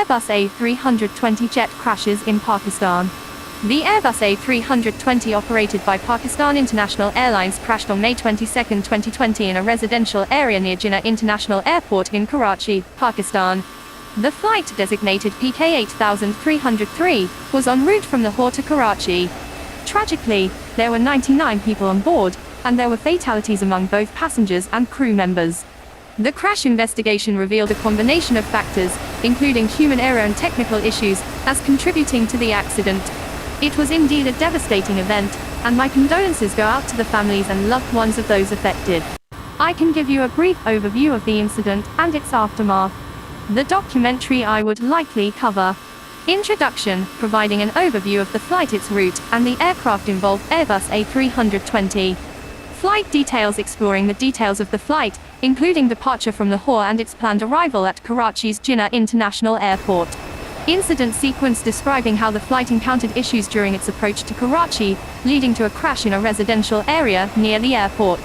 Airbus A320 jet crashes in Pakistan. The Airbus A320 operated by Pakistan International Airlines crashed on May 22, 2020 in a residential area near Jinnah International Airport in Karachi, Pakistan. The flight, designated PK8303, was en route from Lahore to Karachi. Tragically, there were 99 people on board, and there were fatalities among both passengers and crew members. The crash investigation revealed a combination of factors, including human error and technical issues, as contributing to the accident. It was indeed a devastating event, and my condolences go out to the families and loved ones of those affected. I can give you a brief overview of the incident and its aftermath. The documentary I would likely cover. Introduction, providing an overview of the flight, its route, and the aircraft involved, Airbus A320. Flight details, exploring the details of the flight, including departure from Lahore and its planned arrival at Karachi's Jinnah International Airport. Incident sequence, describing how the flight encountered issues during its approach to Karachi, leading to a crash in a residential area near the airport.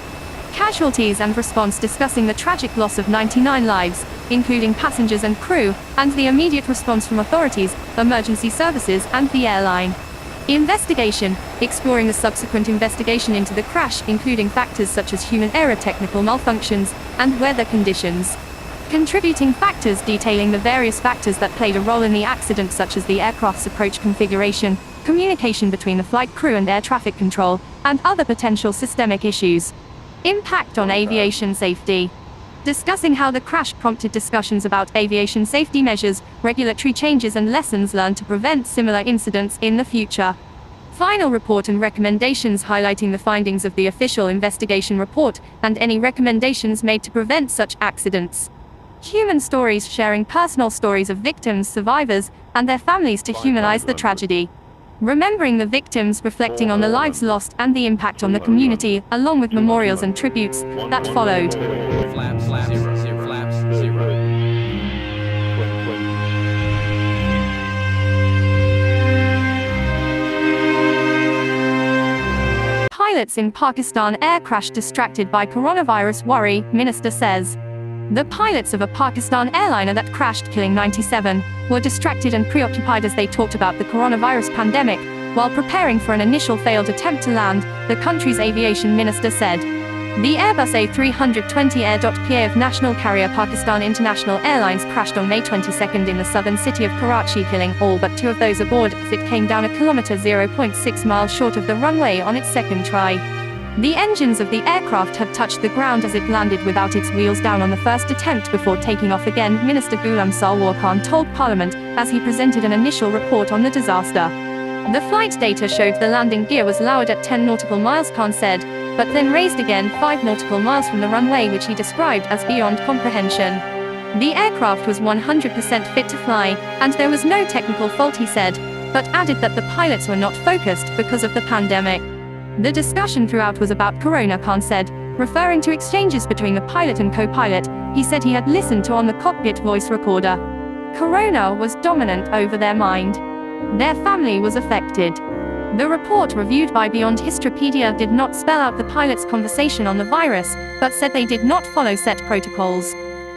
Casualties and response, discussing the tragic loss of 99 lives, including passengers and crew, and the immediate response from authorities, emergency services, and the airline. Investigation, exploring the subsequent investigation into the crash, including factors such as human error, technical malfunctions, and weather conditions. Contributing factors, detailing the various factors that played a role in the accident, such as the aircraft's approach configuration, communication between the flight crew and air traffic control, and other potential systemic issues. Impact on aviation safety. Discussing how the crash prompted discussions about aviation safety measures, regulatory changes, and lessons learned to prevent similar incidents in the future. Final report and recommendations, highlighting the findings of the official investigation report, and any recommendations made to prevent such accidents. Human stories, sharing personal stories of victims, survivors, and their families to humanize the tragedy. Remembering the victims, reflecting on the lives lost and the impact on the community, along with memorials and tributes that followed. Pilots in Pakistan air crash distracted by coronavirus worry, minister says. The pilots of a Pakistan airliner that crashed, killing 97, were distracted and preoccupied as they talked about the coronavirus pandemic, while preparing for an initial failed attempt to land, the country's aviation minister said. The Airbus A320 Air.PA of national carrier Pakistan International Airlines crashed on May 22 in the southern city of Karachi, killing all but 2 of those aboard as it came down a kilometre (0.6 miles) short of the runway on its second try. The engines of the aircraft had touched the ground as it landed without its wheels down on the first attempt before taking off again, Minister Ghulam Salwar Khan told Parliament, as he presented an initial report on the disaster. The flight data showed the landing gear was lowered at 10 nautical miles, Khan said, but then raised again 5 nautical miles from the runway, which he described as beyond comprehension. The aircraft was 100% fit to fly, and there was no technical fault, he said, but added that the pilots were not focused because of the pandemic. The discussion throughout was about corona, Khan said, referring to exchanges between the pilot and co-pilot. He said he had listened to on the cockpit voice recorder. Corona was dominant over their mind. Their family was affected. The report, reviewed by Beyond Histropedia, did not spell out the pilot's conversation on the virus, but said they did not follow set protocols.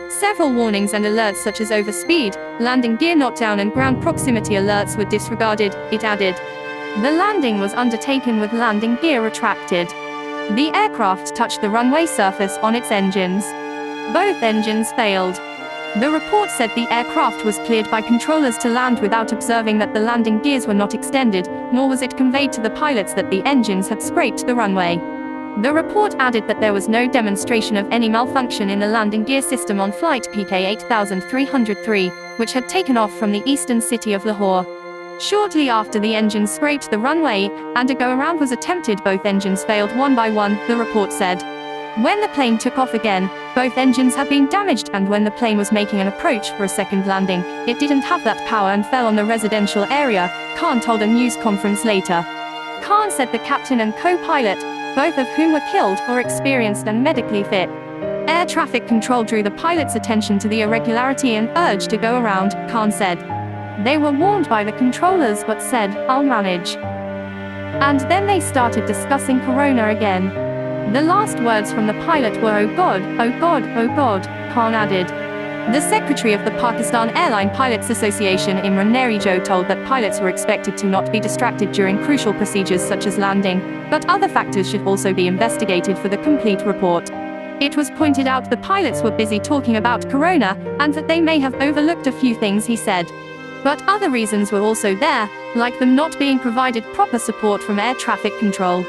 Several warnings and alerts such as overspeed, landing gear knockdown, and ground proximity alerts were disregarded, it added. The landing was undertaken with landing gear retracted. The aircraft touched the runway surface on its engines. Both engines failed. The report said the aircraft was cleared by controllers to land without observing that the landing gears were not extended, nor was it conveyed to the pilots that the engines had scraped the runway. The report added that there was no demonstration of any malfunction in the landing gear system on flight PK8303, which had taken off from the eastern city of Lahore. Shortly after the engines scraped the runway, and a go-around was attempted, both engines failed one by one, the report said. When the plane took off again, both engines had been damaged, and when the plane was making an approach for a second landing, it didn't have that power and fell on the residential area, Khan told a news conference later. Khan said the captain and co-pilot, both of whom were killed, were experienced and medically fit. Air traffic control drew the pilot's attention to the irregularity and urged to go around, Khan said. They were warned by the controllers but said, "I'll manage." And then they started discussing corona again. The last words from the pilot were, "Oh God, oh God, oh God," Khan added. The secretary of the Pakistan Airline Pilots Association Imran Nerijo told that pilots were expected to not be distracted during crucial procedures such as landing, but other factors should also be investigated for the complete report. It was pointed out the pilots were busy talking about corona and that they may have overlooked a few things, he said. But other reasons were also there, like them not being provided proper support from air traffic control.